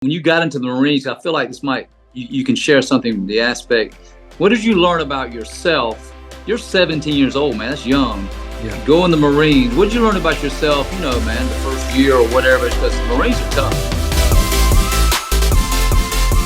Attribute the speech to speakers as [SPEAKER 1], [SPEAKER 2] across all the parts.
[SPEAKER 1] When you got into the Marines, I feel like you can share something, the aspect. What did you learn about yourself? You're 17 years old, man. That's young.
[SPEAKER 2] Yeah.
[SPEAKER 1] Go in the Marines. What did you learn about yourself, man, the first year or whatever, because the Marines are tough.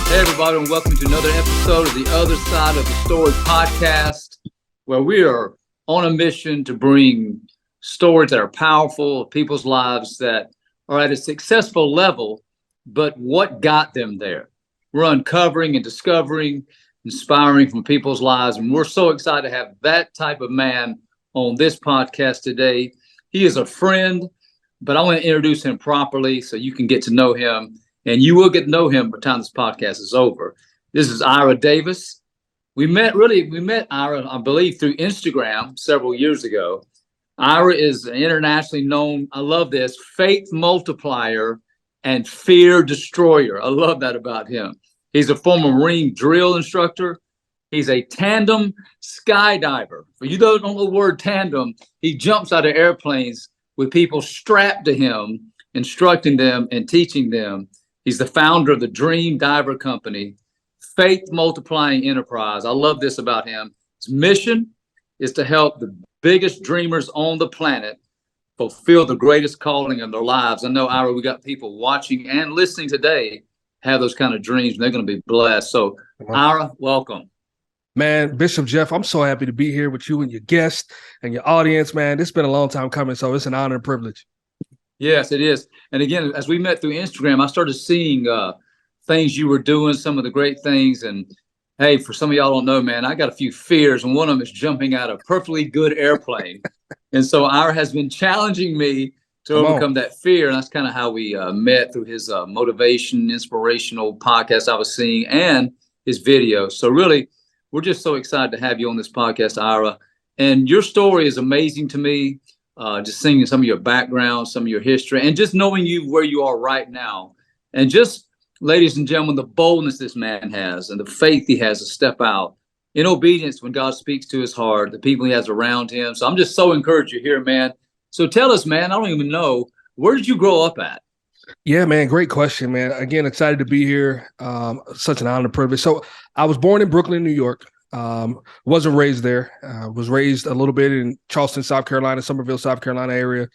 [SPEAKER 1] Hey, everybody, and welcome to another episode of the Other Side of the Story podcast, where we are on a mission to bring stories that are powerful, people's lives that are at a successful level, but what got them there? We're uncovering and discovering, inspiring from people's lives. And we're so excited to have that type of man on this podcast today. He is a friend, but I want to introduce him properly so you can get to know him. And you will get to know him by the time this podcast is over. This is Ira Davis. We met Ira, I believe, through Instagram several years ago. Ira is an internationally known, I love this, faith multiplier and fear destroyer. I love that about him. He's a former Marine drill instructor. He's a tandem skydiver. For you don't know the word tandem, he jumps out of airplanes with people strapped to him, instructing them and teaching them. He's the founder of the Dream Diver Company, Faith Multiplying Enterprise. I love this about him. His mission is to help the biggest dreamers on the planet fulfill the greatest calling of their lives. I know, Ira, we got people watching and listening today have those kind of dreams, and they're going to be blessed. So, Ira, welcome.
[SPEAKER 2] Man, Bishop Jeff, I'm so happy to be here with you and your guests and your audience, man. It's been a long time coming, so it's an honor and privilege.
[SPEAKER 1] Yes, it is. And again, as we met through Instagram, I started seeing things you were doing, some of the great things. And hey, for some of y'all don't know, man, I got a few fears, and one of them is jumping out of a perfectly good airplane. And so Ira has been challenging me to overcome that fear. And that's kind of how we met, through his motivation, inspirational podcast I was seeing and his videos. So really, we're just so excited to have you on this podcast, Ira. And your story is amazing to me. Just seeing some of your background, some of your history, and just knowing you where you are right now. And just, ladies and gentlemen, the boldness this man has and the faith he has to step out in obedience when God speaks to his heart, the people he has around him. So I'm just so encouraged you're here, man. So tell us, man, I don't even know, where did you grow up at?
[SPEAKER 2] Yeah, man, great question, man. Again, excited to be here. Such an honor and privilege. So I was born in Brooklyn, New York. Wasn't raised there. Was raised a little bit in Charleston, South Carolina, Somerville, South Carolina area,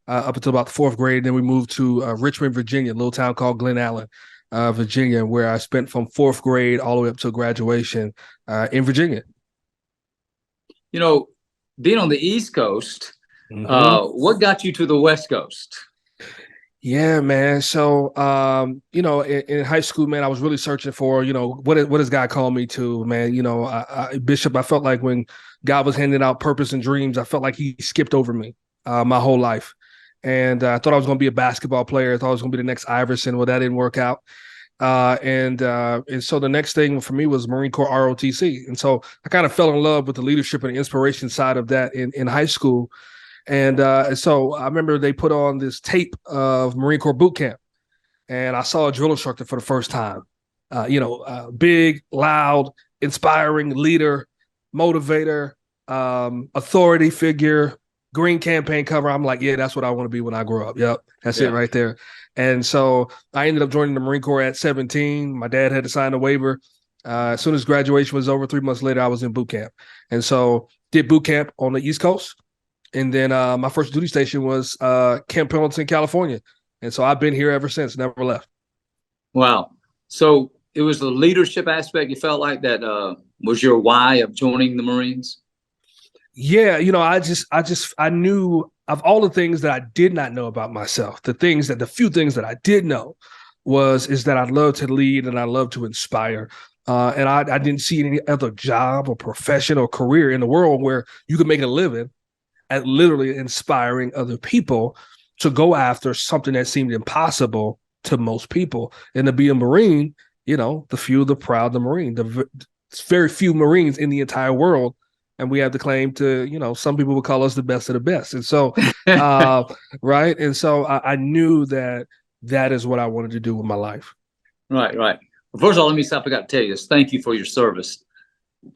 [SPEAKER 2] up until about the fourth grade. Then we moved to Richmond, Virginia, a little town called Glen Allen, Virginia, where I spent from fourth grade all the way up to graduation in Virginia.
[SPEAKER 1] You know, being on the East Coast, what got you to the West Coast?
[SPEAKER 2] Yeah, man. So, in high school, man, I was really searching for, what does God call me to, man? Bishop, I felt like when God was handing out purpose and dreams, I felt like he skipped over me my whole life. And I thought I was going to be a basketball player. I thought I was going to be the next Iverson. Well, that didn't work out. And so the next thing for me was Marine Corps ROTC. And so I kind of fell in love with the leadership and inspiration side of that in high school. And so I remember they put on this tape of Marine Corps boot camp, and I saw a drill instructor for the first time. Big, loud, inspiring leader, motivator, authority figure, green campaign cover. I'm like, yeah, that's what I want to be when I grow up. Yep, that's it right there. And so I ended up joining the Marine Corps at 17. My dad had to sign a waiver. As soon as graduation was over, 3 months later, I was in boot camp. And so did boot camp on the East Coast. And then my first duty station was Camp Pendleton, California. And so I've been here ever since, never left. Wow.
[SPEAKER 1] So it was the leadership aspect you felt like that was your why of joining the Marines?
[SPEAKER 2] Yeah, I knew of all the things that I did not know about myself, the few things that I did know is that I love to lead and I love to inspire. And I didn't see any other job or profession or career in the world where you could make a living at literally inspiring other people to go after something that seemed impossible to most people. And to be a Marine, the few, the proud, the Marine, it's very few Marines in the entire world. And we have the claim to, some people would call us the best of the best. And so, right. And so I knew that is what I wanted to do with my life.
[SPEAKER 1] Right. Well, first of all, let me stop. I got to tell you this. Thank you for your service.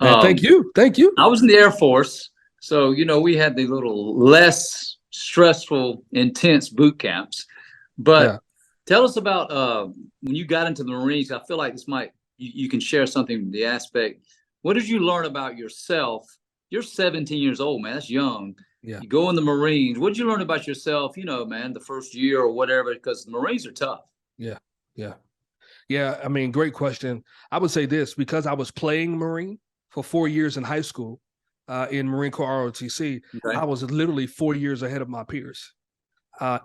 [SPEAKER 2] Thank you.
[SPEAKER 1] I was in the Air Force. So, we had the little less stressful, intense boot camps. But Tell us about when you got into the Marines. I feel like this might you can share something the aspect. What did you learn about yourself? You're 17 years old, man. That's young.
[SPEAKER 2] Yeah,
[SPEAKER 1] You go in the Marines. What did you learn about yourself? Man, the first year or whatever, because the Marines are tough.
[SPEAKER 2] yeah, yeah. Yeah, I mean, great question. I would say this because I was playing Marine for 4 years in high school in Marine Corps ROTC.
[SPEAKER 1] Okay.
[SPEAKER 2] I was literally 4 years ahead of my peers,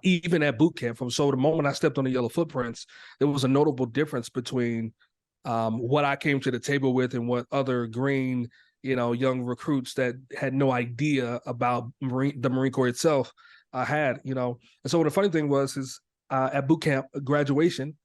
[SPEAKER 2] even at boot camp. So the moment I stepped on the yellow footprints, there was a notable difference between what I came to the table with and what other green, young recruits that had no idea about the Marine Corps itself had. And so the funny thing is at boot camp graduation.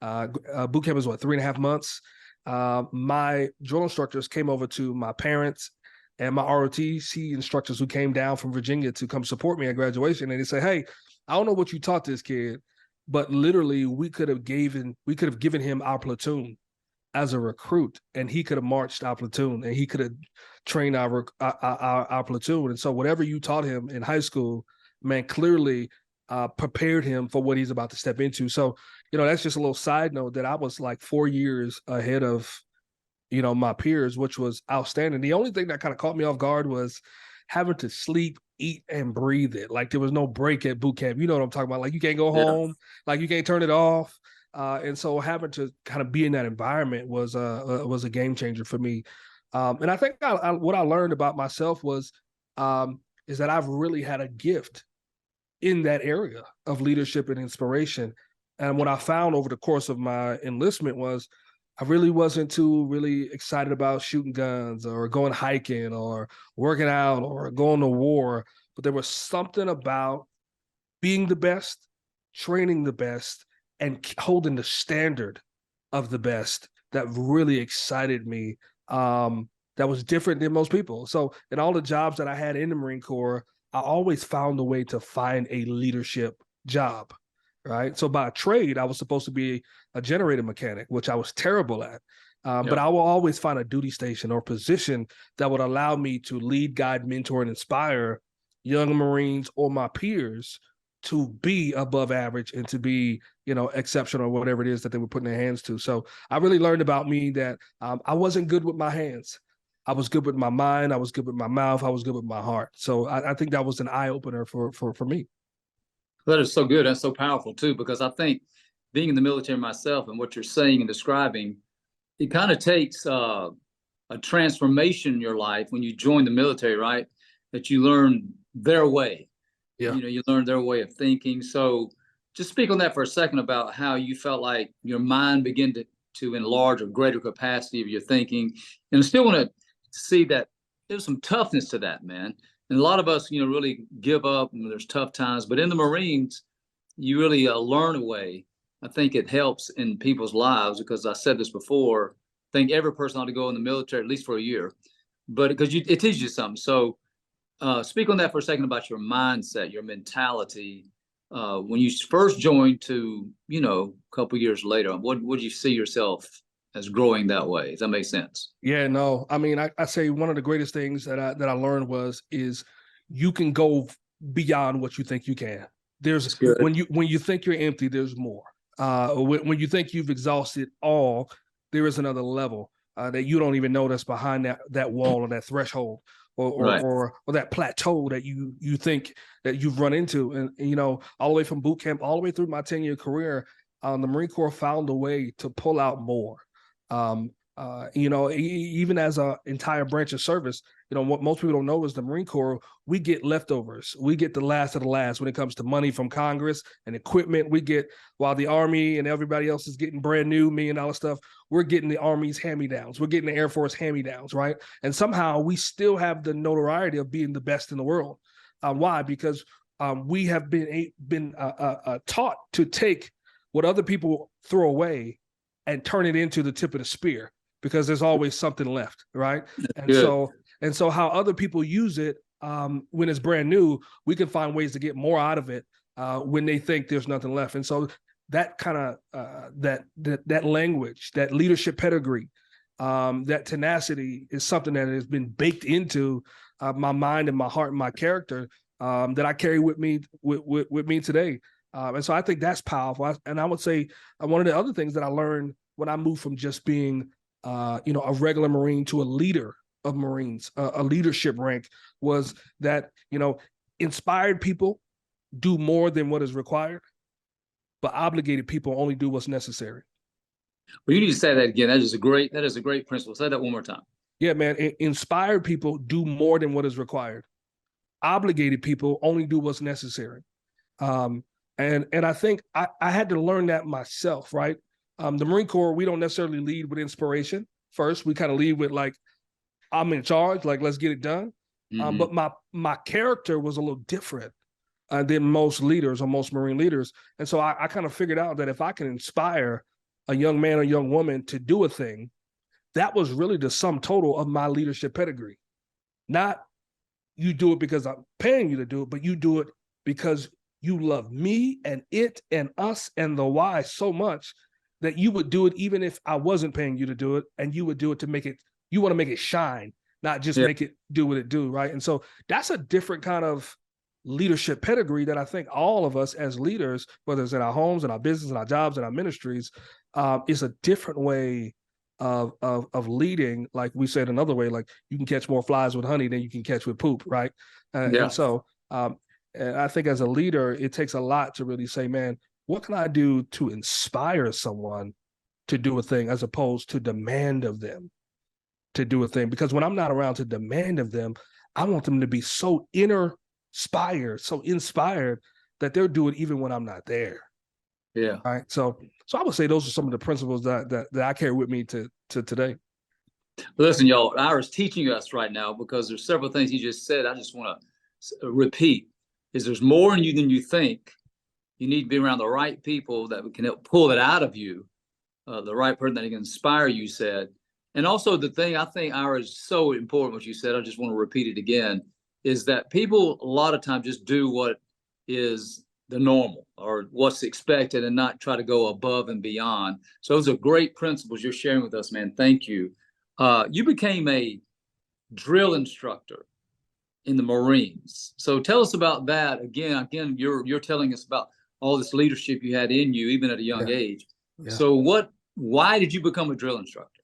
[SPEAKER 2] Boot camp is 3.5 months. My drill instructors came over to my parents and my ROTC instructors who came down from Virginia to come support me at graduation. And they say, "Hey, I don't know what you taught this kid, but literally we could have given him our platoon as a recruit, and he could have marched our platoon, and he could have trained our platoon. And so whatever you taught him in high school, man, clearly prepared him for what he's about to step into." So, that's just a little side note that I was like 4 years ahead of, my peers, which was outstanding. The only thing that kind of caught me off guard was having to sleep, eat, and breathe it. Like there was no break at boot camp. You know what I'm talking about? Like you can't go home, like you can't turn it off. And so having to kind of be in that environment was a game changer for me. And I think what I learned about myself is that I've really had a gift in that area of leadership and inspiration. And what I found over the course of my enlistment was I really wasn't too really excited about shooting guns or going hiking or working out or going to war. But there was something about being the best, training the best, and holding the standard of the best that really excited me. That was different than most people. So in all the jobs that I had in the Marine Corps, I always found a way to find a leadership job, right? So by trade, I was supposed to be a generator mechanic, which I was terrible at. But I will always find a duty station or position that would allow me to lead, guide, mentor, and inspire young Marines or my peers to be above average and to be, exceptional, or whatever it is that they were putting their hands to. So I really learned about me that I wasn't good with my hands. I was good with my mind. I was good with my mouth. I was good with my heart. So I think that was an eye opener for me.
[SPEAKER 1] That is so good. That's so powerful too, because I think being in the military myself and what you're saying and describing, it kind of takes a transformation in your life when you join the military, right? That you learn their way.
[SPEAKER 2] Yeah.
[SPEAKER 1] You learn their way of thinking. So just speak on that for a second about how you felt like your mind began to enlarge a greater capacity of your thinking. And I still want to see that there's some toughness to that, man. And a lot of us, really give up when there's tough times. But in the Marines, you really learn a way. I think it helps in people's lives because I said this before. I think every person ought to go in the military at least for a year, but because it teaches you something. So speak on that for a second about your mindset, your mentality. When you first joined to, a couple years later, what would you see yourself as growing that way? Does that make sense?
[SPEAKER 2] Yeah, no. I mean, I say one of the greatest things that I learned is you can go beyond what you think you can. There's when you think you're empty, there's more. When you think you've exhausted all, there is another level that you don't even know that's behind that wall or that threshold or that plateau that you think that you've run into. And all the way from boot camp, all the way through my 10-year career, the Marine Corps found a way to pull out more. Even as an entire branch of service, what most people don't know is the Marine Corps, we get leftovers. We get the last of the last when it comes to money from Congress and equipment. We get, while the Army and everybody else is getting brand new $1 million stuff, we're getting the Army's hand-me-downs. We're getting the Air Force hand-me-downs, right? And somehow we still have the notoriety of being the best in the world. Why? Because we have been taught to take what other people throw away and turn it into the tip of the spear, because there's always something left, right? And so how other people use it when it's brand new, we can find ways to get more out of it when they think there's nothing left. And so that kind of that language, that leadership pedigree, that tenacity is something that has been baked into my mind and my heart and my character that I carry with me today. And so I think that's powerful. And I would say one of the other things that I learned when I moved from just being, a regular Marine to a leader of Marines, a leadership rank, was that, inspired people do more than what is required, but obligated people only do what's necessary.
[SPEAKER 1] Well, you need to say that again. That is a great principle. Say that one more time.
[SPEAKER 2] Yeah, man. Inspired people do more than what is required. Obligated people only do what's necessary. And I think I had to learn that myself, right? The Marine Corps, we don't necessarily lead with inspiration. First, we kind of lead with like, I'm in charge, like let's get it done.
[SPEAKER 1] Mm-hmm.
[SPEAKER 2] But my character was a little different than most leaders or most Marine leaders. And so I kind of figured out that if I can inspire a young man or young woman to do a thing, that was really the sum total of my leadership pedigree. Not you do it because I'm paying you to do it, but you do it because you love me and it and us and the why so much that you would do it even if I wasn't paying you to do it, and you would do it to make it, you want to make it shine, not just make it do what it do, right? And so that's a different kind of leadership pedigree that I think all of us as leaders, whether it's in our homes, in our business, in our jobs, in our ministries, is a different way of leading. Like we said another way, like you can catch more flies with honey than you can catch with poop, right? And so and I think as a leader, it takes a lot to really say, man, what can I do to inspire someone to do a thing as opposed to demand of them to do a thing? Because when I'm not around to demand of them, I want them to be so inspired that they'll do it even when I'm not there.
[SPEAKER 1] Yeah.
[SPEAKER 2] All right. So I would say those are some of the principles that I carry with me to today.
[SPEAKER 1] Listen, y'all, Ira's teaching us right now because there's several things he just said. I just want to repeat is there's more in you than you think. You need to be around the right people that can help pull it out of you. The right person that can inspire you said. And also the thing I think, Ira, is so important, what you said, I just want to repeat it again, is that people a lot of times just do what is the normal or what's expected and not try to go above and beyond. So those are great principles you're sharing with us, man. Thank you. You became a drill instructor in the Marines. So tell us about that. Again, you're telling us about all this leadership you had in you, even at a young age. Yeah. So why did you become a drill instructor?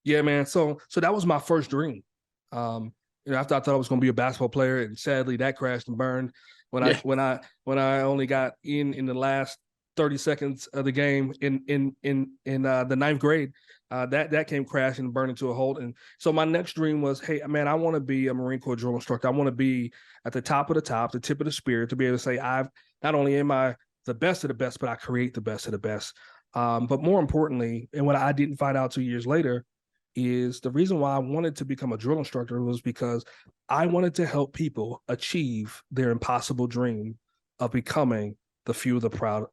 [SPEAKER 2] Yeah, man. So that was my first dream. After I thought I was going to be a basketball player, and sadly that crashed and burned when I only got in the last 30 seconds of the game in the ninth grade. That came crashing and burned into a halt. And so my next dream was, hey, man, I want to be a Marine Corps drill instructor. I want to be at the top of the top, the tip of the spear, to be able to say, not only am I the best of the best, but I create the best of the best. But more importantly, and what I didn't find out 2 years later, is the reason why I wanted to become a drill instructor was because I wanted to help people achieve their impossible dream of becoming the few, the proud,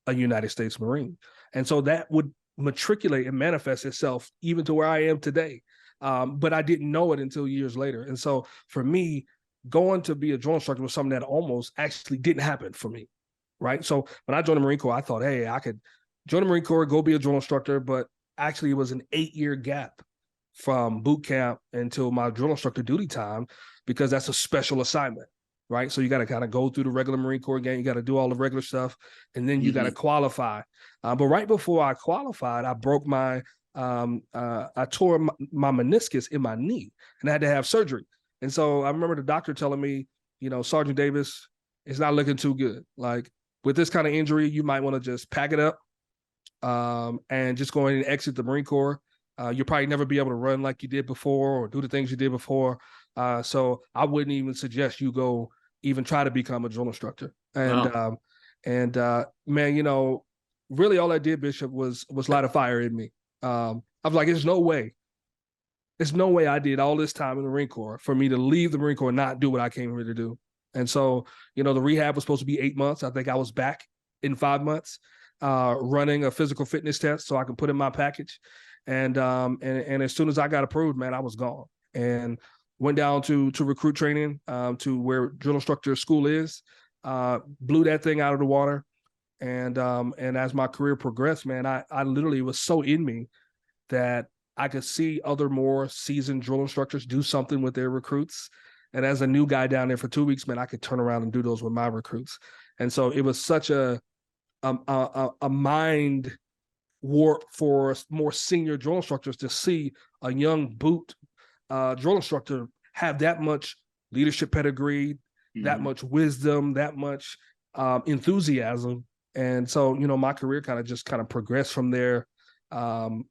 [SPEAKER 2] a United States Marine. And so that would matriculate and manifest itself even to where I am today. But I didn't know it until years later. And so for me, going to be a drill instructor was something that almost actually didn't happen for me, right? So when I joined the Marine Corps, I thought, hey, I could join the Marine Corps, go be a drill instructor, but actually it was an 8-year gap from boot camp until my drill instructor duty time, because that's a special assignment, right? So you got to kind of go through the regular Marine Corps game. You got to do all the regular stuff, and then you got to qualify. But right before I qualified, I broke I tore my meniscus in my knee, and I had to have surgery. And so I remember the doctor telling me, Sergeant Davis, it's not looking too good. Like with this kind of injury, you might want to just pack it up and just go ahead and exit the Marine Corps. You'll probably never be able to run like you did before or do the things you did before. So I wouldn't even suggest you go even try to become a drill instructor. And man, really all I did, Bishop, was light a fire in me. I was like, there's no way I did all this time in the Marine Corps for me to leave the Marine Corps and not do what I came here to do. And so, the rehab was supposed to be 8 months. I think I was back in 5 months, running a physical fitness test so I could put in my package. And as soon as I got approved, man, I was gone and went down to recruit training, to where drill instructor school is, blew that thing out of the water. And as my career progressed, man, I literally was so in me that I could see other more seasoned drill instructors do something with their recruits. And as a new guy down there for 2 weeks, man, I could turn around and do those with my recruits. And so it was such a a mind warp for more senior drill instructors to see a young boot drill instructor have that much leadership pedigree, that much wisdom, that much enthusiasm. And so, my career kind of progressed from there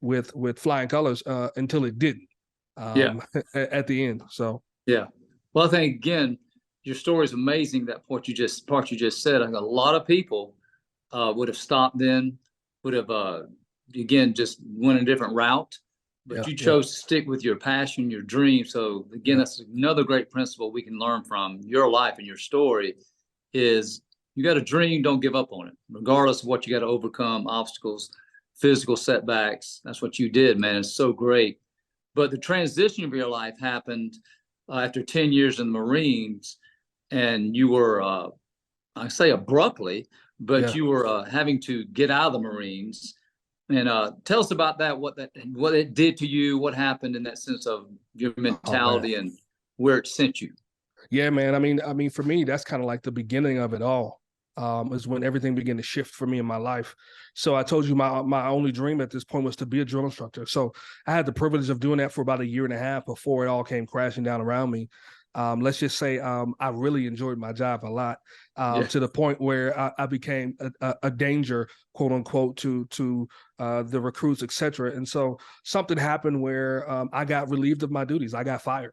[SPEAKER 2] with flying colors until it didn't at the end. So
[SPEAKER 1] yeah. Well, I think again, your story is amazing. That part you just said. I think a lot of people would have stopped then, would have again just went a different route, but you chose to stick with your passion, your dream. So again, that's another great principle we can learn from your life and your story is you got a dream, don't give up on it, regardless of what you got to overcome, obstacles, physical setbacks. That's what you did, man. It's so great. But the transition of your life happened after 10 years in the Marines, and you were, I say abruptly, but you were having to get out of the Marines. And tell us about that, what it did to you, what happened in that sense of your mentality and where it sent you.
[SPEAKER 2] Yeah, man. I mean, for me, that's kind of like the beginning of it all. Is when everything began to shift for me in my life. So I told you my only dream at this point was to be a drill instructor. So I had the privilege of doing that for about a year and a half before it all came crashing down around me. Let's just say I really enjoyed my job a lot to the point where I became a danger, quote unquote, to the recruits, et cetera. And so something happened where I got relieved of my duties. I got fired,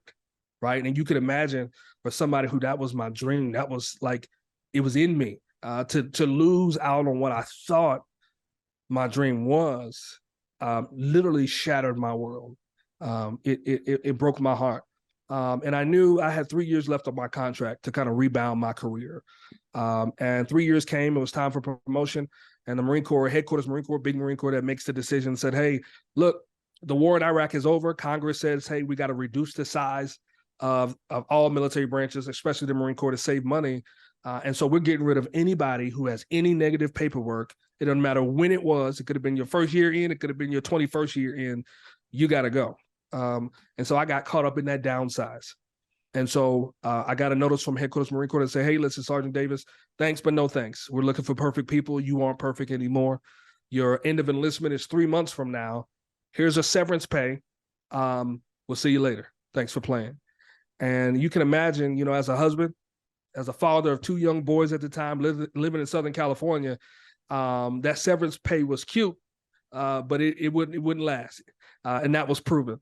[SPEAKER 2] right? And you could imagine for somebody who that was my dream, that was like, it was in me. To lose out on what I thought my dream was literally shattered my world. It broke my heart. And I knew I had 3 years left on my contract to kind of rebound my career. And 3 years came, it was time for promotion. And the Marine Corps, headquarters Marine Corps, big Marine Corps that makes the decision said, hey, look, the war in Iraq is over. Congress says, hey, we got to reduce the size of all military branches, especially the Marine Corps, to save money. And so we're getting rid of anybody who has any negative paperwork. It doesn't matter when it was. It could have been your first year in. It could have been your 21st year in. You got to go. And so I got caught up in that downsize. And so I got a notice from headquarters Marine Corps that said, hey, listen, Sergeant Davis, thanks, but no thanks. We're looking for perfect people. You aren't perfect anymore. Your end of enlistment is 3 months from now. Here's a severance pay. We'll see you later. Thanks for playing. And you can imagine, as a husband, as a father of 2 young boys at the time, living in Southern California, that severance pay was cute, but it wouldn't last, and that was proven.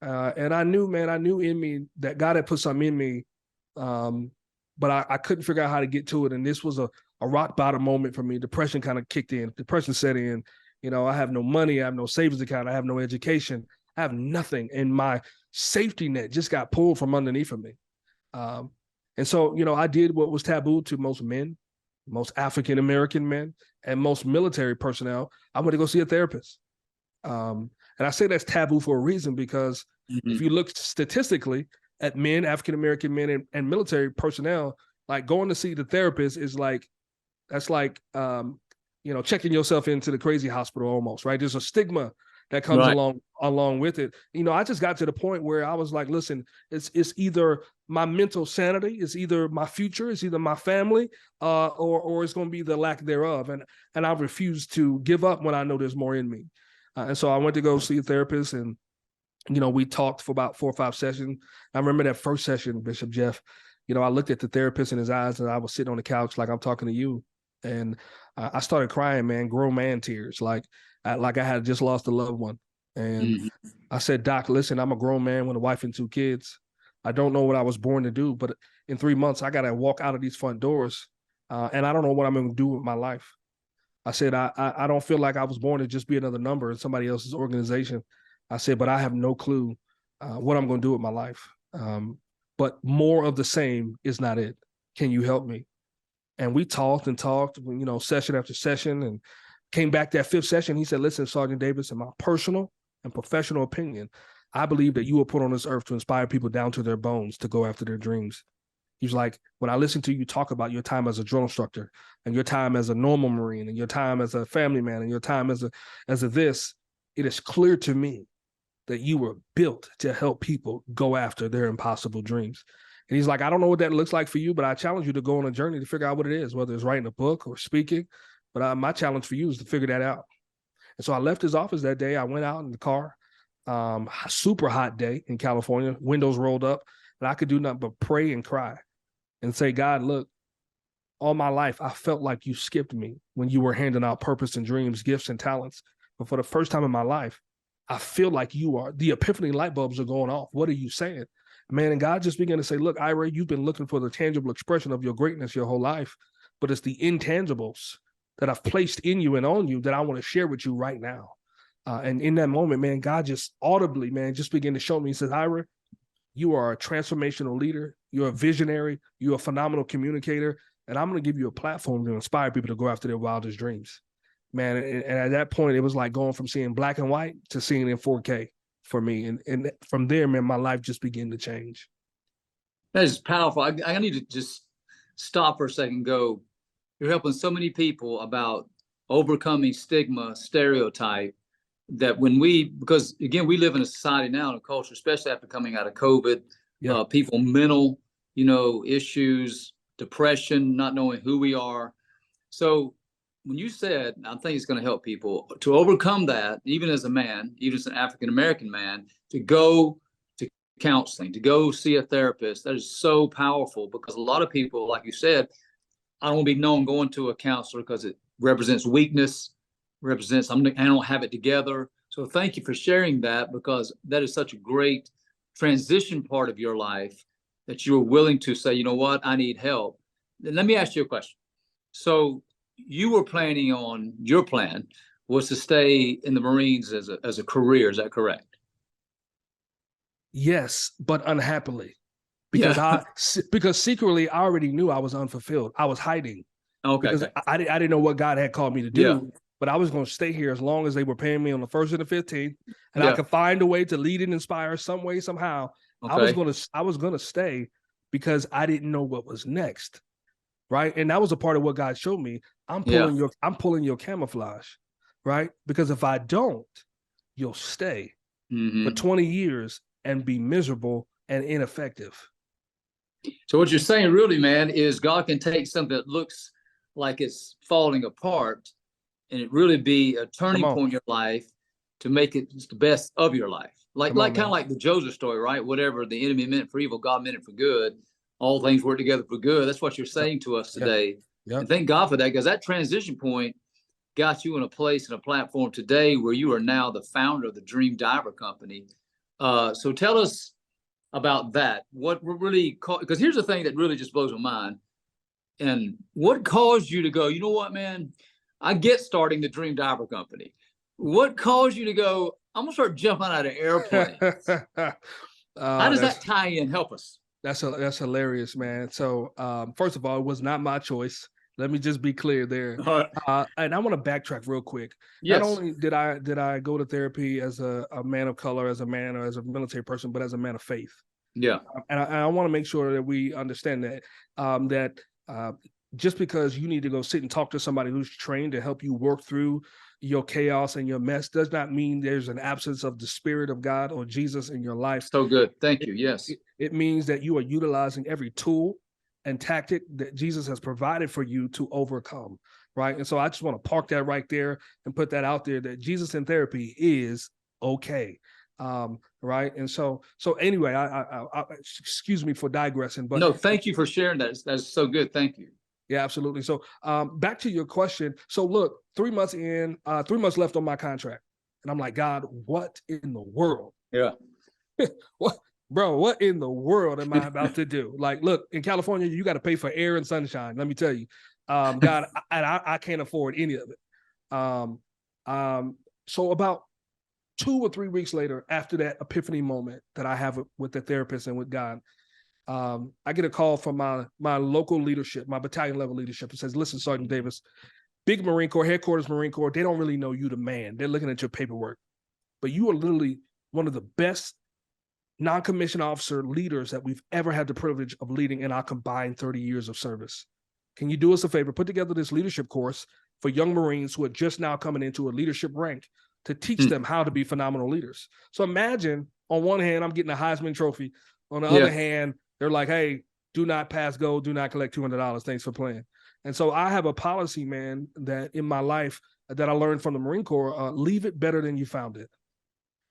[SPEAKER 2] And I knew in me that God had put something in me, but I couldn't figure out how to get to it. And this was a rock bottom moment for me. Depression kind of kicked in. Depression set in. I have no money. I have no savings account. I have no education. I have nothing, and my safety net just got pulled from underneath of me. And so, I did what was taboo to most men, most African-American men, and most military personnel. I went to go see a therapist. And I say that's taboo for a reason, because if you look statistically at men, African-American men and military personnel, like going to see the therapist is that's like checking yourself into the crazy hospital almost, right? There's a stigma that comes along with it. I just got to the point where I was like, listen, it's either my mental sanity, it's either my future, it's either my family, or it's going to be the lack thereof. And I refuse to give up when I know there's more in me. And so I went to go see a therapist, and we talked for about 4 or 5 sessions. I remember that first session, Bishop Jeff, I looked at the therapist in his eyes, and I was sitting on the couch like I'm talking to you. And I started crying, man, grown man tears, like I had just lost a loved one. And I said, Doc, listen, I'm a grown man with a wife and 2 kids. I don't know what I was born to do, but in 3 months, I got to walk out of these front doors, and I don't know what I'm going to do with my life. I said, I don't feel like I was born to just be another number in somebody else's organization. I said, but I have no clue what I'm going to do with my life. But more of the same is not it. Can you help me? And we talked, session after session, and came back that 5th session. He said, listen, Sergeant Davis, in my personal and professional opinion, I believe that you were put on this earth to inspire people down to their bones to go after their dreams. He's like, when I listen to you talk about your time as a drill instructor and your time as a normal Marine and your time as a family man and your time as a this, it is clear to me that you were built to help people go after their impossible dreams. And he's like, I don't know what that looks like for you, but I challenge you to go on a journey to figure out what it is, whether it's writing a book or speaking, But my challenge for you is to figure that out. And so I left his office that day. I went out in the car, super hot day in California, windows rolled up, and I could do nothing but pray and cry and say, God, look, all my life, I felt like you skipped me when you were handing out purpose and dreams, gifts and talents. But for the first time in my life, I feel like you are. The epiphany light bulbs are going off. What are you saying? Man, and God just began to say, look, Ira, you've been looking for the tangible expression of your greatness your whole life, but it's the intangibles that I've placed in you and on you that I want to share with you right now. And in that moment, man, God just audibly, man, just began to show me. He says, Ira, you are a transformational leader. You're a visionary. You're a phenomenal communicator. And I'm going to give you a platform to inspire people to go after their wildest dreams. Man, and at that point, it was like going from seeing black and white to seeing in 4K for me. And from there, man, my life just began to change.
[SPEAKER 1] That is powerful. I need to just stop for a second and go, you're helping so many people about overcoming stigma, stereotype, that because again, we live in a society now, in a culture, especially after coming out of COVID, people mental, issues, depression, not knowing who we are. So when you said, I think it's going to help people to overcome that, even as a man, even as an African-American man, to go to counseling, to go see a therapist, that is so powerful, because a lot of people, like you said, I don't want to be known going to a counselor because it represents weakness, I don't have it together. So thank you for sharing that, because that is such a great transition part of your life that you were willing to say, you know what, I need help. Then let me ask you a question. So you were your plan was to stay in the Marines as a career. Is that correct?
[SPEAKER 2] Yes, but unhappily, because because secretly I already knew I was unfulfilled. I was hiding.
[SPEAKER 1] Okay.
[SPEAKER 2] Because I didn't know what God had called me to do, but I was going to stay here as long as they were paying me on the 1st and the 15th, and I could find a way to lead and inspire some way, somehow. Okay. I was going to stay because I didn't know what was next. Right. And that was a part of what God showed me. I'm pulling your camouflage. Right. Because if I don't, you'll stay for 20 years and be miserable and ineffective.
[SPEAKER 1] So what you're saying really, man, is God can take something that looks like it's falling apart and it really be a turning point in your life to make it the best of your life. Like kind of like the Joseph story, right? Whatever the enemy meant for evil, God meant it for good. All things work together for good. That's what you're saying to us today. Yeah. And thank God for that, because that transition point got you in a place and a platform today where you are now the founder of the Dream Diver Company. So tell us about that. What really, because here's the thing that really just blows my mind. And what caused you to go, you know what, man, I get starting the Dream Diver Company. What caused you to go, I'm going to start jumping out of airplanes? How does that tie in? Help us.
[SPEAKER 2] That's hilarious, man. So first of all, it was not my choice. Let me just be clear there. And I want to backtrack real quick. Yes. Not only did I go to therapy as a man of color, as a man, or as a military person, but as a man of faith.
[SPEAKER 1] Yeah.
[SPEAKER 2] And I want to make sure that we understand that just because you need to go sit and talk to somebody who's trained to help you work through your chaos and your mess does not mean there's an absence of the Spirit of God or Jesus in your life.
[SPEAKER 1] So good. Thank you. Yes.
[SPEAKER 2] It means that you are utilizing every tool and tactic that Jesus has provided for you to overcome, right? And so I just want to park that right there and put that out there, that Jesus in therapy is okay, right? And so anyway, I excuse me for digressing, but
[SPEAKER 1] no, thank you for sharing that. That's so good. Thank you.
[SPEAKER 2] Yeah, absolutely. So back to your question. So look, 3 months in, 3 months left on my contract. And I'm like, God, what in the world?
[SPEAKER 1] Yeah.
[SPEAKER 2] What in the world am I about to do? Like, look, in California, you got to pay for air and sunshine. Let me tell you, God, I can't afford any of it. So about 2 or 3 weeks later, after that epiphany moment that I have with the therapist and with God, I get a call from my local leadership, my battalion level leadership. It says, listen, Sergeant Davis, big Marine Corps, headquarters Marine Corps, they don't really know you the man. They're looking at your paperwork. But you are literally one of the best non-commissioned officer leaders that we've ever had the privilege of leading in our combined 30 years of service. Can you do us a favor? Put together this leadership course for young Marines who are just now coming into a leadership rank to teach them how to be phenomenal leaders. So imagine, on one hand, I'm getting a Heisman Trophy. On the other hand, they're like, hey, do not pass go, do not collect $200. Thanks for playing. And so I have a policy, man, that in my life that I learned from the Marine Corps, leave it better than you found it.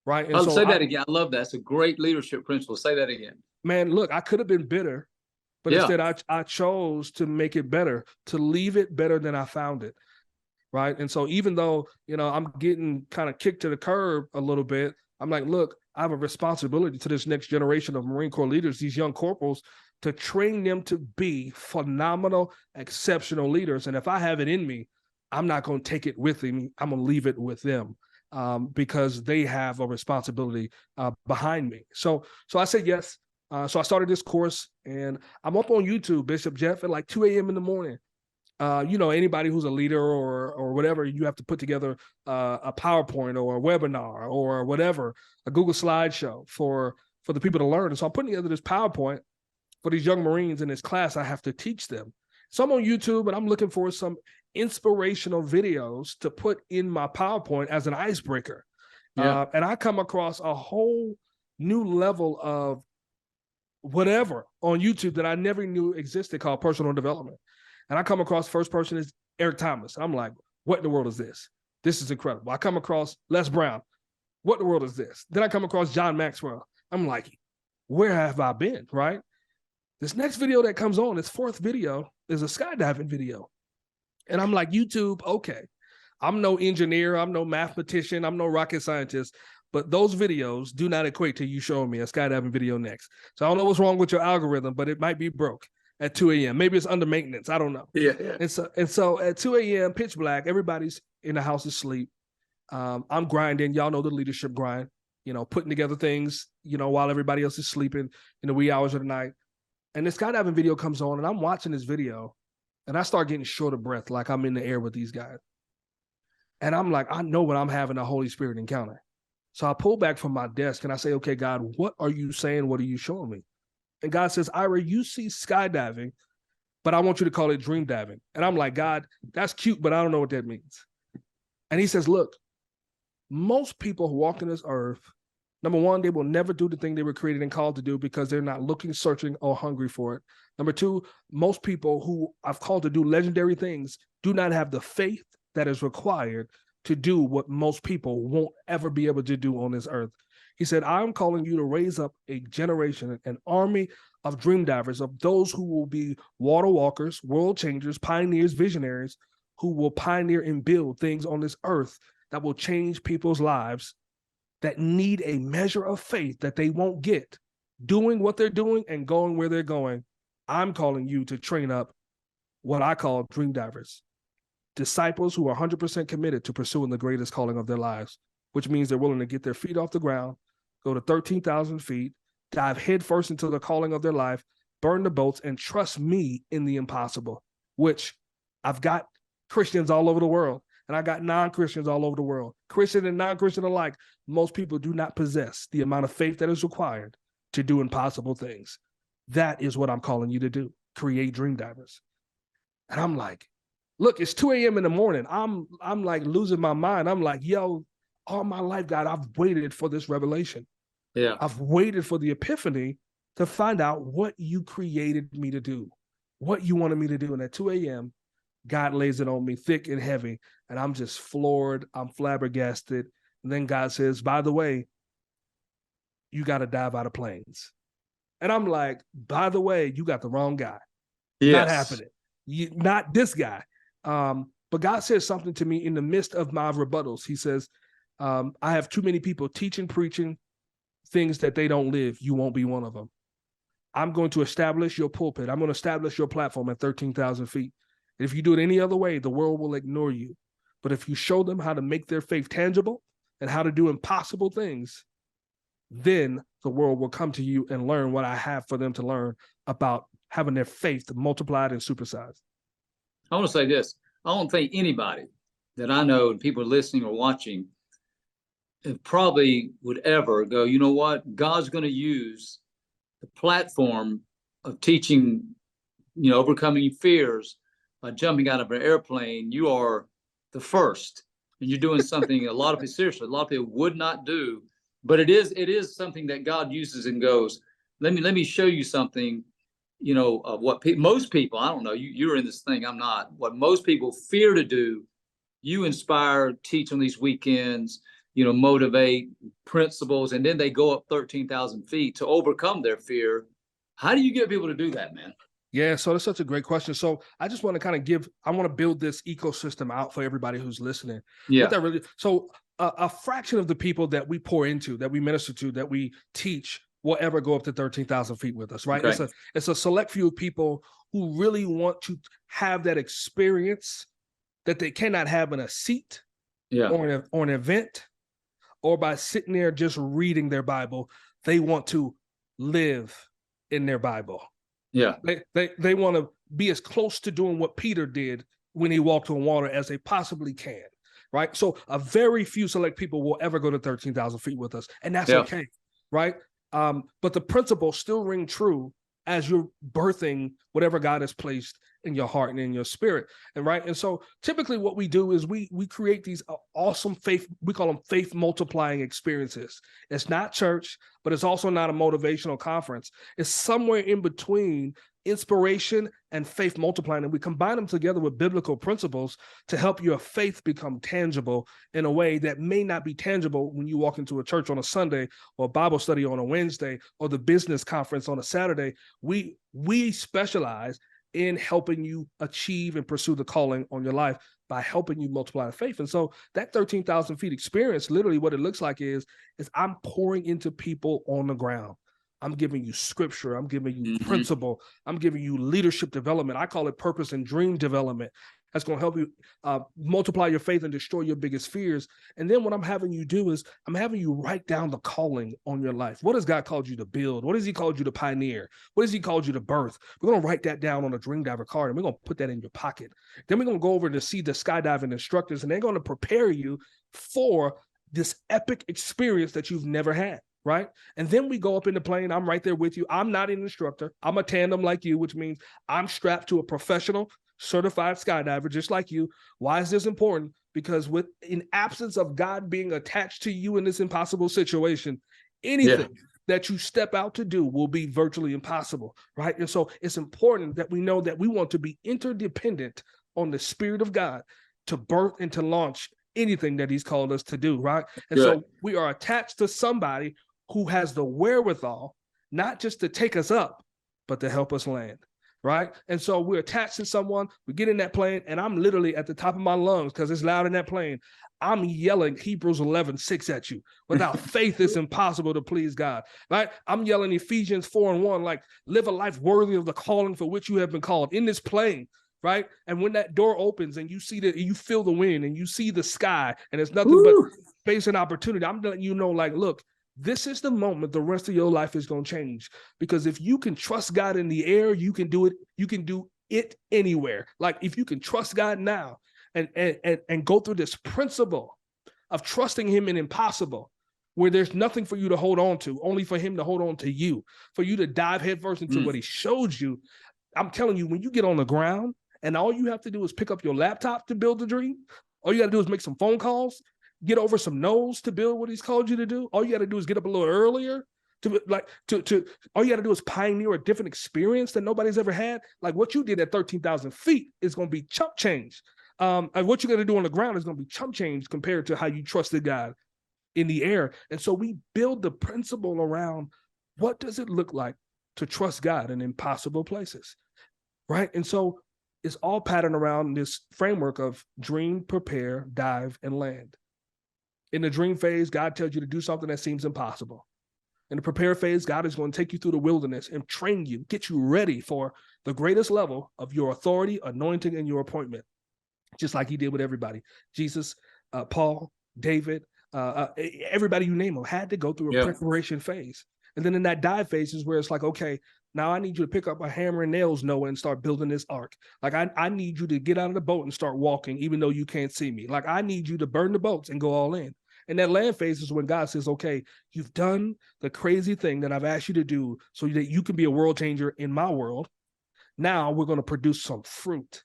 [SPEAKER 2] Right. And
[SPEAKER 1] I'll
[SPEAKER 2] so
[SPEAKER 1] say that again. I love that. It's a great leadership principle. Say that again.
[SPEAKER 2] man, look, I could have been bitter, but
[SPEAKER 1] Yeah.
[SPEAKER 2] instead I chose to make it better, to leave it better than I found it. Right. And so even though, I'm getting kind of kicked to the curb a little bit, I'm like, look, I have a responsibility to this next generation of Marine Corps leaders, these young corporals, to train them to be phenomenal, exceptional leaders. And if I have it in me, I'm not going to take it with me. I'm going to leave it with them because they have a responsibility behind me. So I said yes. So I started this course, and I'm up on YouTube, Bishop Jeff, at like 2 a.m. in the morning. Anybody who's a leader or whatever, you have to put together a PowerPoint or a webinar or whatever, a Google slideshow for the people to learn. And so I'm putting together this PowerPoint for these young Marines in this class I have to teach them. So I'm on YouTube and I'm looking for some inspirational videos to put in my PowerPoint as an icebreaker.
[SPEAKER 1] Yeah.
[SPEAKER 2] And I come across a whole new level of whatever on YouTube that I never knew existed called personal development. And I come across first person is Eric Thomas. I'm like, what in the world is this? This is incredible. I come across Les Brown. What in the world is this? Then I come across John Maxwell. I'm like, where have I been, right? This next video that comes on, this fourth video, is a skydiving video. And I'm like, YouTube, okay. I'm no engineer. I'm no mathematician. I'm no rocket scientist. But those videos do not equate to you showing me a skydiving video next. So I don't know what's wrong with your algorithm, but it might be broke at 2 a.m. Maybe it's under maintenance. I don't know.
[SPEAKER 1] Yeah.
[SPEAKER 2] And so at 2 a.m., pitch black, everybody's in the house asleep. I'm grinding. Y'all know the leadership grind, putting together things, while everybody else is sleeping in the wee hours of the night. And this skydiving video comes on, and I'm watching this video, and I start getting short of breath, like I'm in the air with these guys. And I'm like, I know when I'm having a Holy Spirit encounter. So I pull back from my desk and I say, okay, God, what are you saying? What are you showing me? And God says, Ira, you see skydiving, but I want you to call it dream diving. And I'm like, God, that's cute, but I don't know what that means. And he says, look, most people who walk in this earth, number one, they will never do the thing they were created and called to do because they're not looking, searching, or hungry for it. Number two, most people who I've called to do legendary things do not have the faith that is required to do what most people won't ever be able to do on this earth. He said, I'm calling you to raise up a generation, an army of dream divers, of those who will be water walkers, world changers, pioneers, visionaries, who will pioneer and build things on this earth that will change people's lives, that need a measure of faith that they won't get doing what they're doing and going where they're going. I'm calling you to train up what I call dream divers, disciples who are 100% committed to pursuing the greatest calling of their lives, which means they're willing to get their feet off the ground, go to 13,000 feet, dive headfirst into the calling of their life, burn the boats, and trust me in the impossible, which I've got Christians all over the world, and I got non-Christians all over the world. Christian and non-Christian alike, most people do not possess the amount of faith that is required to do impossible things. That is what I'm calling you to do, create dream divers. And I'm like, look, it's 2 a.m. in the morning. I'm like losing my mind. I'm like, yo, all my life, God, I've waited for this revelation.
[SPEAKER 1] Yeah.
[SPEAKER 2] I've waited for the epiphany to find out what you created me to do, what you wanted me to do. And at 2 a.m., God lays it on me thick and heavy. And I'm just floored. I'm flabbergasted. And then God says, by the way, you got to dive out of planes. And I'm like, by the way, you got the wrong guy.
[SPEAKER 1] Yes.
[SPEAKER 2] Not happening. Not this guy. But God says something to me in the midst of my rebuttals. He says, I have too many people teaching, preaching things that they don't live. You won't be one of them. I'm going to establish your pulpit. I'm going to establish your platform at 13,000 feet. And if you do it any other way, the world will ignore you. But if you show them how to make their faith tangible and how to do impossible things, then the world will come to you and learn what I have for them to learn about having their faith multiplied and supersized.
[SPEAKER 1] I want to say this. I don't think anybody that I know and people listening or watching probably would ever go, you know what? God's going to use the platform of teaching, overcoming fears by jumping out of an airplane. You are the first, and you're doing something a lot of people would not do. But it is something that God uses and goes, let me show you something what most people, I don't know, you're in this thing, I'm not, what most people fear to do, you inspire, teach on these weekends, motivate principles, and then they go up 13,000 feet to overcome their fear. How do you get people to do that, man?
[SPEAKER 2] Yeah, so that's such a great question. So I just want to kind of I want to build this ecosystem out for everybody who's listening.
[SPEAKER 1] Yeah.
[SPEAKER 2] A fraction of the people that we pour into, that we minister to, that we teach will ever go up to 13,000 feet with us, right?
[SPEAKER 1] Okay.
[SPEAKER 2] It's a select few of people who really want to have that experience that they cannot have in a seat, or an event, or by sitting there just reading their Bible. They want to live in their Bible.
[SPEAKER 1] Yeah.
[SPEAKER 2] They want to be as close to doing what Peter did when he walked on water as they possibly can, right? So a very few select people will ever go to 13,000 feet with us, and that's okay, right? But the principles still ring true as you're birthing whatever God has placed in your heart and in your spirit. And so typically what we do is we create these awesome faith, we call them faith multiplying experiences. It's not church, but it's also not a motivational conference. It's somewhere in between inspiration and faith multiplying. And we combine them together with biblical principles to help your faith become tangible in a way that may not be tangible when you walk into a church on a Sunday, or Bible study on a Wednesday, or the business conference on a Saturday. We specialize in helping you achieve and pursue the calling on your life by helping you multiply the faith. And so that 13,000 feet experience, literally what it looks like is I'm pouring into people on the ground. I'm giving you scripture. I'm giving you principle. I'm giving you leadership development. I call it purpose and dream development. That's going to help you multiply your faith and destroy your biggest fears. And then what I'm having you do is I'm having you write down the calling on your life. What has God called you to build? What has he called you to pioneer? What has he called you to birth? We're going to write that down on a Dream Diver card, and we're going to put that in your pocket. Then we're going to go over to see the skydiving instructors, and they're going to prepare you for this epic experience that you've never had. Right. And then we go up in the plane. I'm right there with you. I'm not an instructor. I'm a tandem like you, which means I'm strapped to a professional certified skydiver just like you. Why is this important? Because in absence of God being attached to you in this impossible situation, anything that you step out to do will be virtually impossible. Right. And so it's important that we know that we want to be interdependent on the Spirit of God to birth and to launch anything that he's called us to do. Right. And so we are attached to somebody who has the wherewithal, not just to take us up, but to help us land, right? And so we're attached to someone, we get in that plane, and I'm literally at the top of my lungs, because it's loud in that plane, I'm yelling Hebrews 11:6 at you. Without faith, it's impossible to please God, right? I'm yelling Ephesians 4:1, like, live a life worthy of the calling for which you have been called in this plane, right? And when that door opens and you feel the wind and you see the sky, and it's nothing but space and opportunity, I'm letting you know, like, look, this is the moment the rest of your life is going to change. Because if you can trust God in the air, you can do it. You can do it anywhere. Like, if you can trust God now and go through this principle of trusting him in impossible, where there's nothing for you to hold on to, only for him to hold on to you, for you to dive headfirst into what he showed you. I'm telling you, when you get on the ground and all you have to do is pick up your laptop to build the dream, all you got to do is make some phone calls, get over some no's to build what he's called you to do. All you got to do is get up a little earlier all you got to do is pioneer a different experience that nobody's ever had. Like, what you did at 13,000 feet is going to be chump change. And what you got to do on the ground is going to be chump change compared to how you trusted God in the air. And so we build the principle around what does it look like to trust God in impossible places, right? And so it's all patterned around this framework of dream, prepare, dive, and land. In the dream phase, God tells you to do something that seems impossible. In the prepare phase, God is going to take you through the wilderness and train you, get you ready for the greatest level of your authority, anointing, and your appointment, just like he did with everybody. Jesus, Paul, David, everybody you name them had to go through a preparation phase. And then in that dive phase is where it's like, okay, now I need you to pick up a hammer and nails, Noah, and start building this ark. Like, I need you to get out of the boat and start walking, even though you can't see me. Like, I need you to burn the boats and go all in. And that land phase is when God says, okay, you've done the crazy thing that I've asked you to do so that you can be a world changer in my world. Now we're going to produce some fruit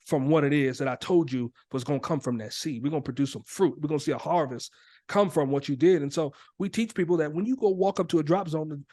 [SPEAKER 2] from what it is that I told you was going to come from that seed. We're going to produce some fruit. We're going to see a harvest. come from what you did. And so we teach people that when you go walk up to a drop zone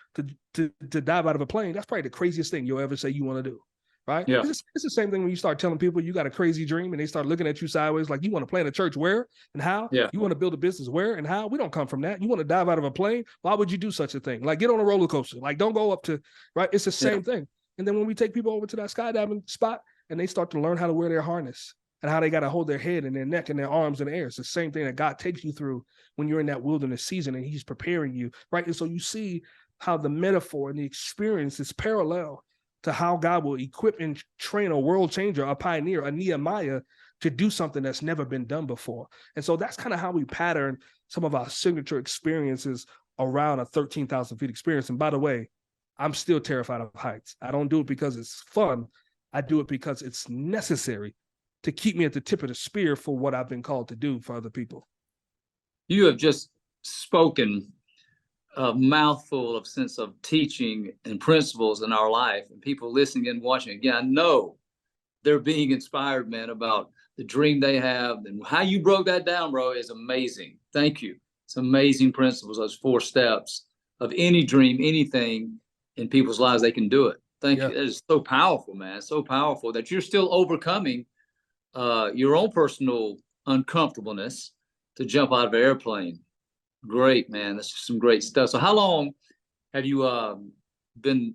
[SPEAKER 2] to dive out of a plane, that's probably the craziest thing you'll ever say you want to do. Right?
[SPEAKER 1] Yeah.
[SPEAKER 2] It's the same thing when you start telling people you got a crazy dream and they start looking at you sideways like, you want to plant a church where and how?
[SPEAKER 1] Yeah.
[SPEAKER 2] You want to build a business where and how? We don't come from that. You want to dive out of a plane? Why would you do such a thing? Like, get on a roller coaster. Like, don't go up to, right? It's the same thing. And then when we take people over to that skydiving spot and they start to learn how to wear their harness and how they got to hold their head and their neck and their arms in the air, it's the same thing that God takes you through when you're in that wilderness season and he's preparing you, right? And so you see how the metaphor and the experience is parallel to how God will equip and train a world changer, a pioneer, a Nehemiah to do something that's never been done before. And so that's kind of how we pattern some of our signature experiences around a 13,000 feet experience. And by the way, I'm still terrified of heights. I don't do it because it's fun. I do it because it's necessary to keep me at the tip of the spear for what I've been called to do for other people.
[SPEAKER 1] You have just spoken a mouthful of sense of teaching and principles in our life, and people listening and watching again, I know they're being inspired, man, about the dream they have, and how you broke that down, bro, is amazing. Thank you. It's amazing principles, those 4 steps of any dream, anything in people's lives, they can do it. Thank you. That is so powerful, man. So powerful that you're still overcoming your own personal uncomfortableness to jump out of an airplane. Great, man. That's just some great stuff. So how long have you been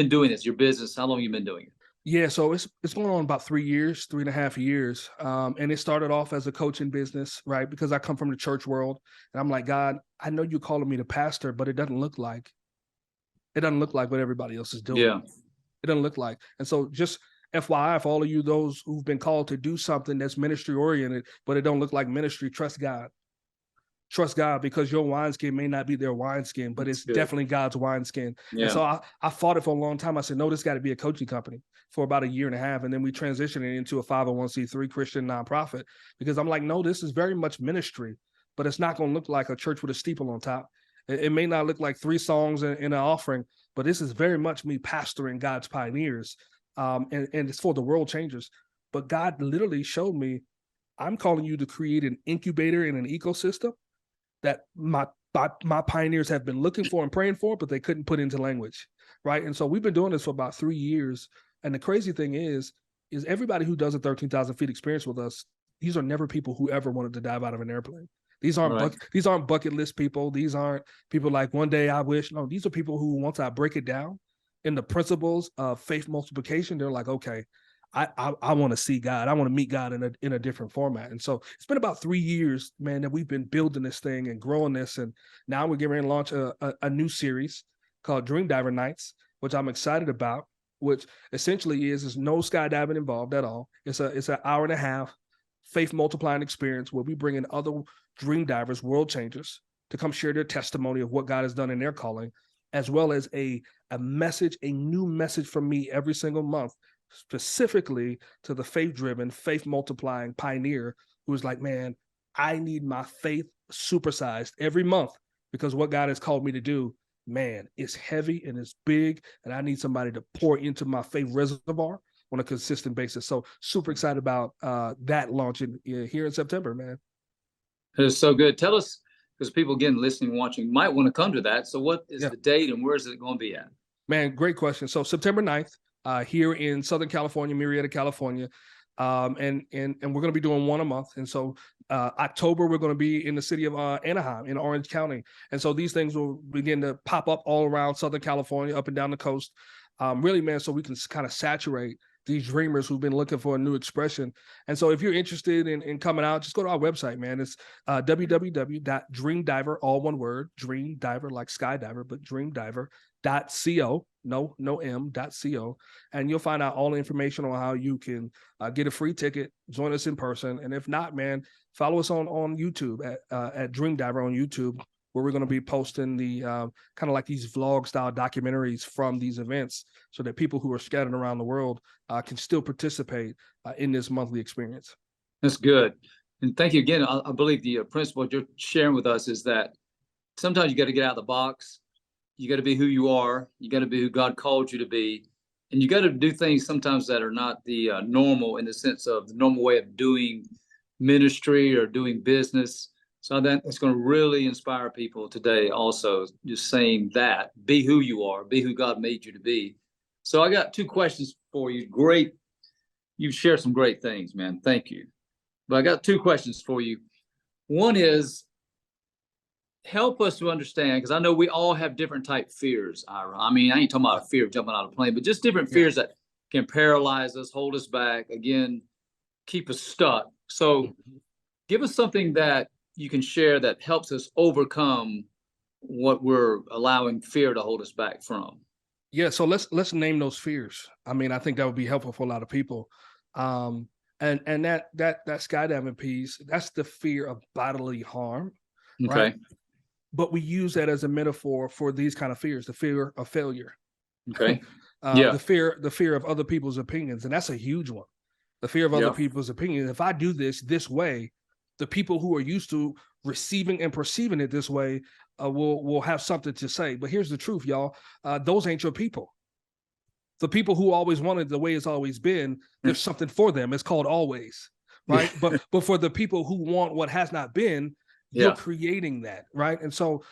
[SPEAKER 1] doing this, your business? How long have you been doing it?
[SPEAKER 2] Yeah, so it's going on about 3 years, 3.5 years. And it started off as a coaching business, right? Because I come from the church world and I'm like, God, I know you're calling me to pastor, but it doesn't look like what everybody else is doing.
[SPEAKER 1] Yeah.
[SPEAKER 2] It doesn't look like. And so just FYI, for all of you, those who've been called to do something that's ministry oriented, but it don't look like ministry, trust God. Trust God, because your wineskin may not be their wineskin, but it's definitely God's wineskin. Yeah. And so I fought it for a long time. I said, no, this got to be a coaching company for about 1.5 years. And then we transitioned it into a 501c3 Christian nonprofit, because I'm like, no, this is very much ministry, but it's not going to look like a church with a steeple on top. It may not look like 3 songs in an offering, but this is very much me pastoring God's pioneers. And it's for the world changers. But God literally showed me, I'm calling you to create an incubator and an ecosystem that my pioneers have been looking for and praying for, but they couldn't put into language, right? And so we've been doing this for about 3 years. And the crazy thing is everybody who does a 13,000 feet experience with us, these are never people who ever wanted to dive out of an airplane. These aren't bucket list people. These aren't people like, one day I wish. No, these are people who, once I break it down in the principles of faith multiplication, they're like, okay, I want to see God. I want to meet God in a different format. And so it's been about 3 years, man, that we've been building this thing and growing this. And now we're getting ready to launch a new series called Dream Diver Nights, which I'm excited about, which essentially is no skydiving involved at all. It's an 1.5 hour faith multiplying experience where we bring in other dream divers, world changers, to come share their testimony of what God has done in their calling, as well as a message, a new message from me every single month, specifically to the faith-driven, faith-multiplying pioneer who is like, man, I need my faith supersized every month, because what God has called me to do, man, it's heavy and it's big, and I need somebody to pour into my faith reservoir on a consistent basis. So super excited about that launching here in September, man.
[SPEAKER 1] It is so good. Tell us, because people, again, listening, watching, might want to come to that. So what is the date and where is it going to be at? Man,
[SPEAKER 2] great question. So September 9th, here in Southern California, Murrieta, California. And we're going to be doing one a month. And so October, we're going to be in the city of Anaheim in Orange County. And so these things will begin to pop up all around Southern California, up and down the coast. Really, man, so we can kind of saturate these dreamers who've been looking for a new expression. And so if you're interested in coming out, just go to our website, man. It's www.dreamdiver, all one word, dream diver, like skydiver, but dreamdiver.co, no M.co. And you'll find out all the information on how you can get a free ticket, join us in person. And if not, man, follow us on YouTube at Dream Diver on YouTube, where we're going to be posting the kind of like these vlog style documentaries from these events, so that people who are scattered around the world can still participate in this monthly experience.
[SPEAKER 1] That's good. And thank you again. I believe the principle you're sharing with us is that sometimes you got to get out of the box. You got to be who you are. You got to be who God called you to be. And you got to do things sometimes that are not the normal, in the sense of the normal way of doing ministry or doing business. So that's going to really inspire people today. Also, just saying that, be who you are, be who God made you to be. So I got two questions for you. Great. You've shared some great things, man. Thank you. But I got two questions for you. One is, help us to understand, because I know we all have different type fears, Ira. I mean, I ain't talking about a fear of jumping out of a plane, but just different fears that can paralyze us, hold us back, again, keep us stuck. So give us something that you can share that helps us overcome what we're allowing fear to hold us back from.
[SPEAKER 2] Yeah, so let's name those fears. I mean, I think that would be helpful for a lot of people. And that skydiving piece, that's the fear of bodily harm,
[SPEAKER 1] Okay.
[SPEAKER 2] right? But we use that as a metaphor for these kind of fears, the fear of failure.
[SPEAKER 1] Okay.
[SPEAKER 2] The fear of other people's opinions, and that's a huge one. The fear of other people's opinions. If I do this way, the people who are used to receiving and perceiving it this way will have something to say. But here's the truth, y'all. Those ain't your people. The people who always wanted the way it's always been, there's something for them. It's called always, right? but for the people who want what has not been, you're creating that, right? And so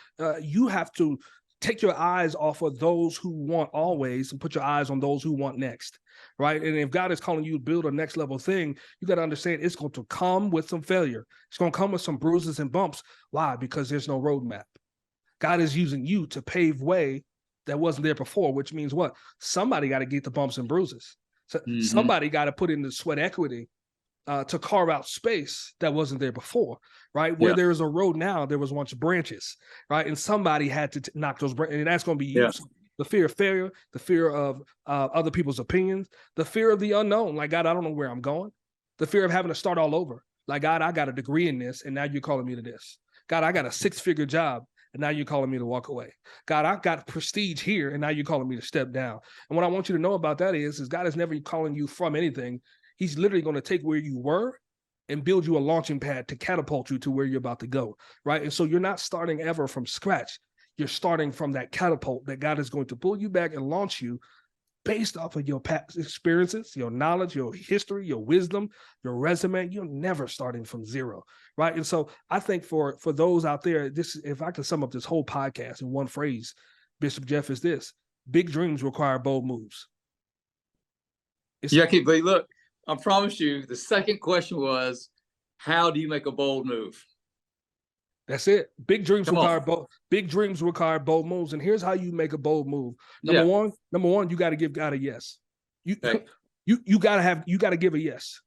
[SPEAKER 2] you have to take your eyes off of those who want always and put your eyes on those who want next, right? And if God is calling you to build a next level thing, you got to understand it's going to come with some failure. It's going to come with some bruises and bumps. Why? Because there's no roadmap. God is using you to pave way that wasn't there before, which means what? Somebody got to get the bumps and bruises. So somebody got to put in the sweat equity to carve out space that wasn't there before, right? Where there is a road now, there was once branches, right? And somebody had to knock those branches, and that's going to be you. The fear of failure, the fear of other people's opinions, the fear of the unknown. Like, God, I don't know where I'm going. The fear of having to start all over. Like, God, I got a degree in this, and now you're calling me to this. God, I got a 6-figure job, and now you're calling me to walk away. God, I got prestige here, and now you're calling me to step down. And what I want you to know about that is God is never calling you from anything. He's literally going to take where you were and build you a launching pad to catapult you to where you're about to go, right? And so you're not starting ever from scratch. You're starting from that catapult that God is going to pull you back and launch you based off of your past experiences, your knowledge, your history, your wisdom, your resume. You're never starting from zero, right? And so I think for those out there, this, if I could sum up this whole podcast in one phrase, Bishop Jeff, is this: big dreams require bold moves.
[SPEAKER 1] But look, I promise you, the second question was, how do you make a bold move?
[SPEAKER 2] That's it. Big dreams require bold moves. And here's how you make a bold move. Number one, you got to give God a yes. You gotta give a yes.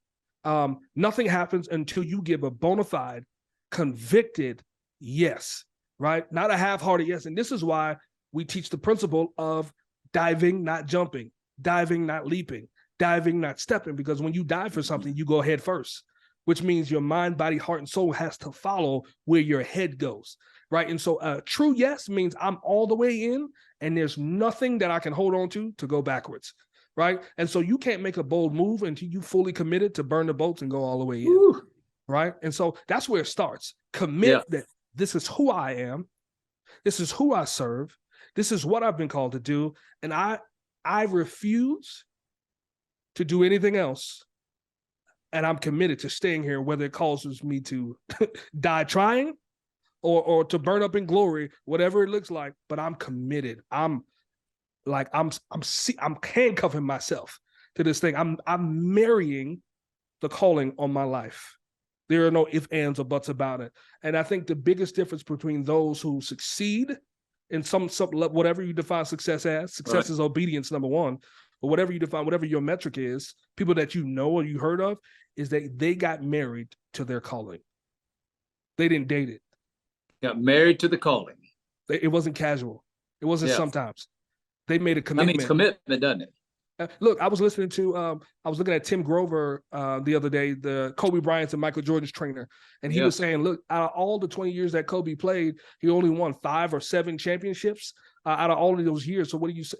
[SPEAKER 2] Nothing happens until you give a bona fide, convicted yes, right? Not a half-hearted yes. And this is why we teach the principle of diving, not jumping, diving, not leaping, diving, not stepping, because when you dive for something, you go head first, which means your mind, body, heart, and soul has to follow where your head goes, right? And so a true yes means I'm all the way in, and there's nothing that I can hold on to go backwards, right? And so you can't make a bold move until you fully committed to burn the boats and go all the way in, right? And so that's where it starts. Commit that this is who I am, this is who I serve, this is what I've been called to do, and I refuse to do anything else, and I'm committed to staying here, whether it causes me to die trying or to burn up in glory, whatever it looks like. But I'm committed. I'm handcuffing myself to this thing. I'm marrying the calling on my life. There are no ifs, ands, or buts about it. And I think the biggest difference between those who succeed in some whatever you define success as, success is obedience, number one. But whatever you define, whatever your metric is, people that you know or you heard of, is that they got married to their calling. They didn't date it.
[SPEAKER 1] Got married to the calling.
[SPEAKER 2] It wasn't casual. It wasn't sometimes. They made a commitment.
[SPEAKER 1] That means commitment, doesn't it?
[SPEAKER 2] Look, I was looking at Tim Grover the other day, the Kobe Bryant's and Michael Jordan's trainer. And he was saying, look, out of all the 20 years that Kobe played, he only won 5 or 7 championships out of all of those years. So what do you say?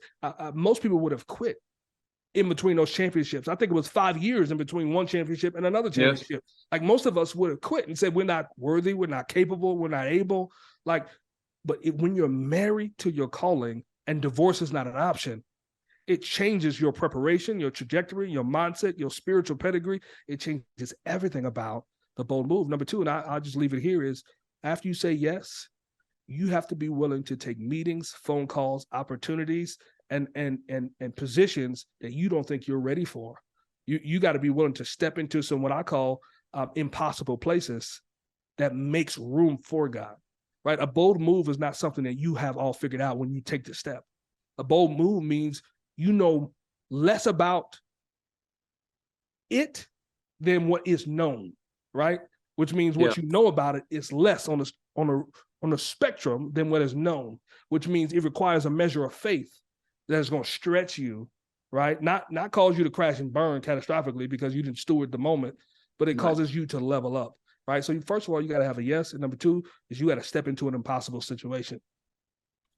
[SPEAKER 2] Most people would have quit in between those championships. I think it was 5 years in between one championship and another championship. Yes. Like most of us would have quit and said, we're not worthy, we're not capable, we're not able. But when you're married to your calling and divorce is not an option, it changes your preparation, your trajectory, your mindset, your spiritual pedigree. It changes everything about the bold move. Number 2, and I'll just leave it here, is after you say yes, you have to be willing to take meetings, phone calls, opportunities, and positions that you don't think you're ready for. You got to be willing to step into some what I call impossible places that makes room for God, right? A bold move is not something that you have all figured out when you take the step. A bold move means you know less about it than what is known, right? Which means what you know about it is less on the spectrum than what is known, which means it requires a measure of faith that is going to stretch you, right? Not cause you to crash and burn catastrophically because you didn't steward the moment, but it causes you to level up, right? So first of all, you got to have a yes. And number two is you got to step into an impossible situation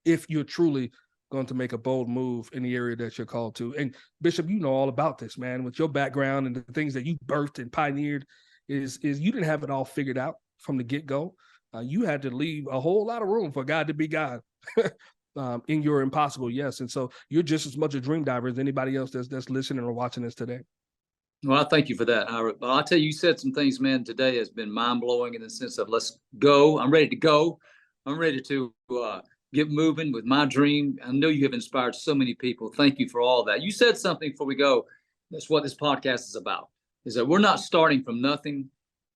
[SPEAKER 2] if you're truly going to make a bold move in the area that you're called to. And Bishop, you know all about this, man, with your background and the things that you birthed and pioneered is you didn't have it all figured out from the get-go. You had to leave a whole lot of room for God to be God in your impossible yes. And so you're just as much a dream diver as anybody else that's listening or watching this today.
[SPEAKER 1] Well, I thank you for that, Ira. I'll tell you, you said some things, man, today has been mind-blowing in the sense of let's go. I'm ready to go. I'm ready to get moving with my dream. I know you have inspired so many people. Thank you for all that. You said something before we go. That's what this podcast is about, is that we're not starting from nothing.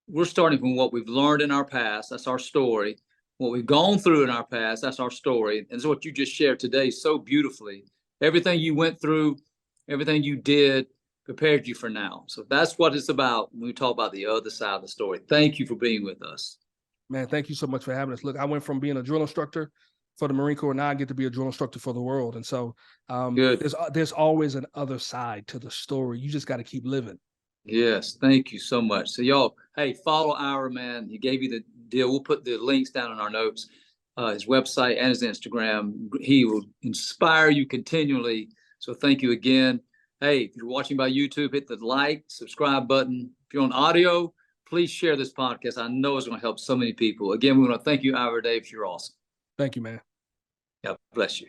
[SPEAKER 1] We're starting from what we've learned in our past. That's our story. What we've gone through in our past, that's our story. And so what you just shared today so beautifully. Everything you went through, everything you did prepared you for now. So that's what it's about when we talk about the other side of the story. Thank you for being with us.
[SPEAKER 2] Man, thank you so much for having us. Look, I went from being a drill instructor for the Marine Corps, now I get to be a drill instructor for the world. And so there's always an other side to the story. You just got to keep living.
[SPEAKER 1] Yes, thank you so much. So y'all, hey, follow Ira, man. He gave you the deal. We'll put the links down in our notes, his website and his Instagram. He will inspire you continually. So thank you again. Hey, if you're watching by YouTube, hit the like, subscribe button. If you're on audio, please share this podcast. I know it's going to help so many people. Again, we want to thank you, Ira Davis. You're awesome.
[SPEAKER 2] Thank you, man.
[SPEAKER 1] God bless you.